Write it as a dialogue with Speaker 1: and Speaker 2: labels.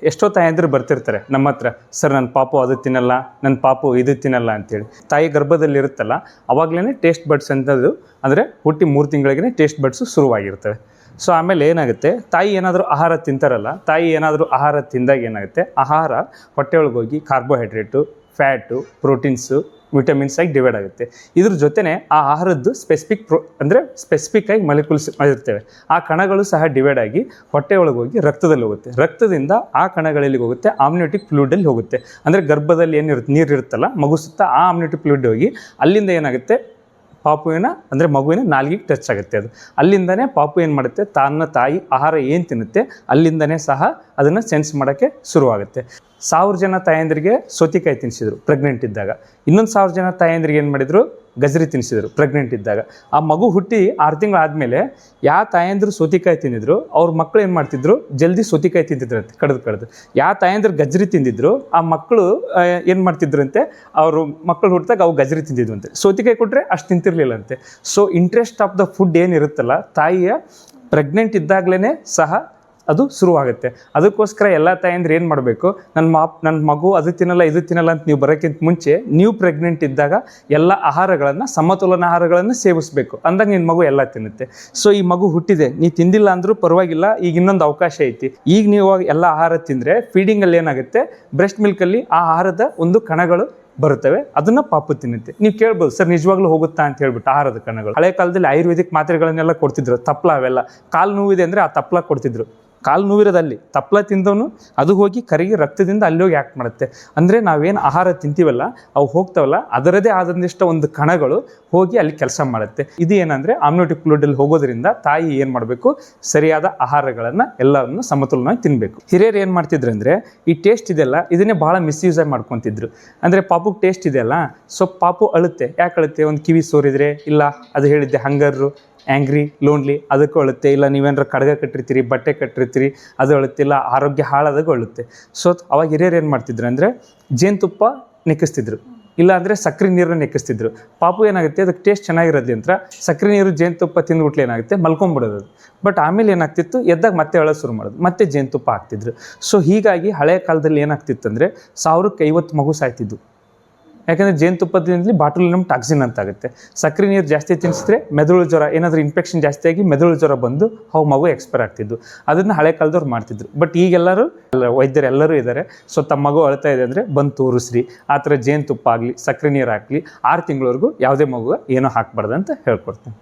Speaker 1: ಎಷ್ಟೋ ತಾಯಂದಿರು ಬರ್ತಿರ್ತಾರೆ ನಮ್ಮ ಹತ್ರ, ಸರ್ ನನ್ನ ಪಾಪು ಅದು ತಿನ್ನಲ್ಲ, ನನ್ನ ಪಾಪು ಇದು ತಿನ್ನಲ್ಲ ಅಂತೇಳಿ. ತಾಯಿ ಗರ್ಭದಲ್ಲಿ ಇರುತ್ತಲ್ಲ ಅವಾಗಲೇ ಟೇಸ್ಟ್ ಬಡ್ಸ್ ಅಂತದ್ದು, ಅಂದರೆ ಹುಟ್ಟಿ 3 ತಿಂಗಳಿಗೆ ಟೇಸ್ಟ್ ಬಡ್ಸು ಶುರುವಾಗಿರ್ತವೆ. ಸೊ ಆಮೇಲೆ ಏನಾಗುತ್ತೆ, ತಾಯಿ ಏನಾದರೂ ಆಹಾರ ತಿಂತಾರಲ್ಲ, ತಾಯಿ ಏನಾದರೂ ಆಹಾರ ತಿಂದಾಗ ಏನಾಗುತ್ತೆ, ಆಹಾರ ಹೊಟ್ಟೆ ಒಳಗೆ ಹೋಗಿ ಕಾರ್ಬೋಹೈಡ್ರೇಟು, ಫ್ಯಾಟು, ಪ್ರೋಟೀನ್ಸು, ವಿಟಮಿನ್ಸ್ ಆಗಿ ಡಿವೈಡ್ ಆಗುತ್ತೆ. ಇದ್ರ ಜೊತೆನೇ ಆ ಆಹಾರದ್ದು ಸ್ಪೆಸಿಫಿಕ್ ಆಗಿ ಮಾಲಿಕ್ಯೂಲ್ಸ್ ಇರ್ತವೆ. ಆ ಕಣಗಳು ಸಹ ಡಿವೈಡ್ ಆಗಿ ಹೊಟ್ಟೆ ಒಳಗೆ ಹೋಗಿ ರಕ್ತದಲ್ಲಿ ಹೋಗುತ್ತೆ. ರಕ್ತದಿಂದ ಆ ಕಣಗಳಲ್ಲಿ ಹೋಗುತ್ತೆ ಆಮ್ನಿಯೋಟಿಕ್ ಫ್ಲೂಯಿಡಲ್ಲಿ ಹೋಗುತ್ತೆ. ಅಂದರೆ ಗರ್ಭದಲ್ಲಿ ಏನಿರುತ್ತೆ ನೀರು ಇರುತ್ತಲ್ಲ, ಮಗು ಸುತ್ತ ಆ ಆಮ್ನಿಯೋಟಿಕ್ ಫ್ಲೂಯಿಡ್ ಹೋಗಿ ಅಲ್ಲಿಂದ ಏನಾಗುತ್ತೆ, ಮಗುವಿನ ನಾಲಿಗೆಗೆ ಟಚ್ ಆಗುತ್ತೆ. ಅದು ಅಲ್ಲಿಂದನೇ ಪಾಪು ಏನು ಮಾಡುತ್ತೆ, ತಾಯಿ ಆಹಾರ ಏನು ತಿನ್ನುತ್ತೆ ಅಲ್ಲಿಂದನೇ ಸಹ ಅದನ್ನು ಸೆನ್ಸ್ ಮಾಡೋಕ್ಕೆ ಶುರುವಾಗುತ್ತೆ. 1000 ಜನ ತಾಯಂದ್ರಿಗೆ ಸೌತೆಕಾಯಿ ತಿನ್ನಿಸಿದ್ರು ಪ್ರೆಗ್ನೆಂಟ್ ಇದ್ದಾಗ. ಇನ್ನೊಂದು 1000 ಜನ ತಾಯಂದ್ರಿಗೆ ಏನು ಮಾಡಿದ್ರು, ಗಜರಿ ತಿನ್ನಿಸಿದ್ರು ಪ್ರೆಗ್ನೆಂಟ್ ಇದ್ದಾಗ. ಆ ಮಗು ಹುಟ್ಟಿ 6 ತಿಂಗಳಾದಮೇಲೆ ಯಾವ ತಾಯಂದ್ರು ಸೌತೆಕಾಯಿ ತಿಂದಿದ್ರು ಅವ್ರ ಮಕ್ಕಳು ಏನು ಮಾಡ್ತಿದ್ರು, ಜಲ್ದಿ ಸೌತೆಕಾಯಿ ತಿಂತಿದ್ರಂತೆ ಕಡ್ದು. ಯಾವ ತಾಯಂದ್ರು ಗಜರಿ ತಿಂದಿದ್ರು ಆ ಮಕ್ಕಳು ಏನು ಮಾಡ್ತಿದ್ರಂತೆ, ಅವರು ಮಕ್ಕಳು ಹುಟ್ಟಿದಾಗ ಅವು ಗಜರಿ ತಿಂತಿದ್ವಂತೆ. ಸೌತೆಕಾಯಿ ಕೊಟ್ಟರೆ ಅಷ್ಟು ತಿಂತಿರ್ಲಿಲ್ಲಂತೆ. So interest of the food ಏನಿರುತ್ತಲ್ಲ, ತಾಯಿಯ ಪ್ರೆಗ್ನೆಂಟ್ ಇದ್ದಾಗಲೇ ಸಹ ಅದು ಶುರುವಾಗುತ್ತೆ. ಅದಕ್ಕೋಸ್ಕರ ಎಲ್ಲ ತಾಯಂದ್ರೆ ಏನು ಮಾಡಬೇಕು, ನನ್ನ ಮಗು ಅದು ತಿನ್ನಲ್ಲ ಇದು ತಿನ್ನಲ್ಲ ಅಂತ ನೀವು ಬರೋಕ್ಕಿಂತ ಮುಂಚೆ ನೀವು ಪ್ರೆಗ್ನೆಂಟ್ ಇದ್ದಾಗ ಎಲ್ಲ ಆಹಾರಗಳನ್ನು, ಸಮತೋಲನ ಆಹಾರಗಳನ್ನು ಸೇವಿಸಬೇಕು. ಅಂದಾಗ ನಿನ್ನ ಮಗು ಎಲ್ಲ ತಿನ್ನುತ್ತೆ. ಸೊ ಈ ಮಗು ಹುಟ್ಟಿದೆ, ನೀವು ತಿಂದಿಲ್ಲ ಅಂದರೂ ಪರವಾಗಿಲ್ಲ, ಈಗ ಇನ್ನೊಂದು ಅವಕಾಶ ಐತಿ. ಈಗ ನೀವು ಎಲ್ಲ ಆಹಾರ ತಿಂದರೆ ಫೀಡಿಂಗಲ್ಲಿ ಏನಾಗುತ್ತೆ, ಬ್ರೆಸ್ಟ್ ಮಿಲ್ಕಲ್ಲಿ ಆ ಆಹಾರದ ಒಂದು ಕಣಗಳು ಬರುತ್ತವೆ, ಅದನ್ನು ಪಾಪು ತಿನ್ನುತ್ತೆ. ನೀವು ಕೇಳ್ಬೋದು, ಸರ್ ನಿಜವಾಗ್ಲೂ ಹೋಗುತ್ತಾ ಅಂತ ಹೇಳ್ಬಿಟ್ಟು ಆಹಾರದ ಕಣಗಳು. ಹಳೆ ಕಾಲದಲ್ಲಿ ಆಯುರ್ವೇದಿಕ್ ಮಾತ್ರೆಗಳನ್ನೆಲ್ಲ ಕೊಡ್ತಿದ್ರು, ತಪ್ಪಲ ಅವೆಲ್ಲ. ಕಾಲು ನೋವಿದೆ ಅಂದರೆ ಆ ತಪ್ಪಲ ಕೊಡ್ತಿದ್ರು. ಕಾಲು ನೋವಿರೋದಲ್ಲಿ ತಪ್ಪಲ ತಿಂದವನು ಅದು ಹೋಗಿ ಕರಗಿ ರಕ್ತದಿಂದ ಅಲ್ಲಿ ಹೋಗಿ ಆ್ಯಕ್ಟ್ ಮಾಡುತ್ತೆ. ಅಂದರೆ ನಾವೇನು ಆಹಾರ ತಿಂತೀವಲ್ಲ ಅವು ಹೋಗ್ತಾವಲ್ಲ, ಅದರದೇ ಆದಂದಿಷ್ಟ ಒಂದು ಕಣಗಳು ಹೋಗಿ ಅಲ್ಲಿ ಕೆಲಸ ಮಾಡುತ್ತೆ. ಇದು ಏನಂದರೆ ಆಮ್ನಿಯೋಟಿಕ್ ಫ್ಲೂಯಿಡಲ್ಲಿ ಹೋಗೋದ್ರಿಂದ ತಾಯಿ ಏನು ಮಾಡಬೇಕು, ಸರಿಯಾದ ಆಹಾರಗಳನ್ನು ಎಲ್ಲವನ್ನು ಸಮತೋಲನವಾಗಿ ತಿನ್ನಬೇಕು. ಹಿರಿಯರು ಏನು ಮಾಡ್ತಿದ್ರು ಅಂದರೆ, ಈ ಟೇಸ್ಟ್ ಇದೆಯಲ್ಲ ಇದನ್ನೇ ಭಾಳ ಮಿಸ್ಯೂಸ್ ಆಗಿ ಮಾಡ್ಕೊತಿದ್ರು. ಅಂದರೆ ಪಾಪುಗೆ ಟೇಸ್ಟ್ ಇದೆಯಲ್ಲ, ಸೊ ಪಾಪು ಅಳುತ್ತೆ. ಯಾಕೆ ಅಳುತ್ತೆ, ಒಂದು ಕಿವಿ ಸೋರಿದ್ರೆ, ಇಲ್ಲ ಅದು ಹೇಳಿದ್ದೆ ಹಂಗರು, ಆ್ಯಂಗ್ರಿ, ಲೋನ್ಲಿ ಅದಕ್ಕೂ ಅಳುತ್ತೆ. ಇಲ್ಲ ನೀವೇನಾರ ಕಡಗ ಕಟ್ಟಿರ್ತೀರಿ, ಬಟ್ಟೆ ಕಟ್ಟಿರ್ತೀರಿ, ಅದು ಅಳುತ್ತೆ. ಇಲ್ಲ ಆರೋಗ್ಯ ಹಾಳಾದಾಗ ಅಳುತ್ತೆ. ಸೊ ಅವಾಗ ಹಿರಿಯರು ಏನು ಮಾಡ್ತಿದ್ರು ಅಂದರೆ, ಜೇನುತುಪ್ಪ ನೆಕ್ಕಿಸ್ತಿದ್ರು, ಇಲ್ಲ ಅಂದರೆ ಸಕ್ಕರೆ ನೀರನ್ನ ನೆಕ್ಕಿಸ್ತಿದ್ರು. ಪಾಪು ಏನಾಗುತ್ತೆ, ಅದಕ್ಕೆ ಟೇಸ್ಟ್ ಚೆನ್ನಾಗಿರೋದು ಅಂತ ಸಕ್ಕರೆ ನೀರು ಜೇನುತುಪ್ಪ ತಿಂದ್ಬಿಟ್ಲೆ ಏನಾಗುತ್ತೆ, ಮಲ್ಕೊಂಬಿಡೋದು. ಬಟ್ ಆಮೇಲೆ ಏನಾಗ್ತಿತ್ತು, ಎದ್ದಾಗ ಮತ್ತೆ ಅಳೋದು ಶುರು ಮಾಡೋದು, ಮತ್ತೆ ಜೇನುತುಪ್ಪ ಹಾಕ್ತಿದ್ರು. ಸೊ ಹೀಗಾಗಿ ಹಳೆಯ ಕಾಲದಲ್ಲಿ ಏನಾಗ್ತಿತ್ತು ಅಂದರೆ 1000ಕ್ಕೆ 50 ಮಗು ಸಾಯ್ತಿದ್ದು. ಯಾಕಂದರೆ ಜೇನುತುಪ್ಪದಲ್ಲಿ ಬಾಟುಲಿನಮ್ ಟಾಕ್ಸಿನ್ ಅಂತ ಆಗುತ್ತೆ. ಸಕ್ಕರೆ ನೀರು ಜಾಸ್ತಿ ತಿನ್ನಿಸಿದ್ರೆ ಮೆದುಳು ಜ್ವರ, ಏನಾದರೂ ಇನ್ಫೆಕ್ಷನ್ ಜಾಸ್ತಿಯಾಗಿ ಮೆದುಳು ಜ್ವರ ಬಂದು ಮಗು ಎಕ್ಸ್ಪೈರ್ ಆಗ್ತಿದ್ದು. ಅದನ್ನು ಹಳೆ ಕಾಲದವ್ರು ಮಾಡ್ತಿದ್ರು. ಬಟ್ ಈಗೆಲ್ಲರೂ ವೈದ್ಯರು ಎಲ್ಲರೂ ಇದ್ದಾರೆ. ಸೊ ತಮ್ಮ ಮಗು ಅಳ್ತಾ ಇದೆ ಅಂದರೆ ಬಂದು ತೋರಿಸ್ರಿ. ಆ ಥರ ಜೇನುತುಪ್ಪ ಆಗಲಿ, ಸಕ್ಕರೆ ನೀರು ಹಾಕಲಿ, 6 ತಿಂಗಳವರೆಗೂ ಯಾವುದೇ ಮಗು ಏನೋ ಹಾಕಬಾರ್ದು ಅಂತ ಹೇಳ್ಕೊಡ್ತೀನಿ.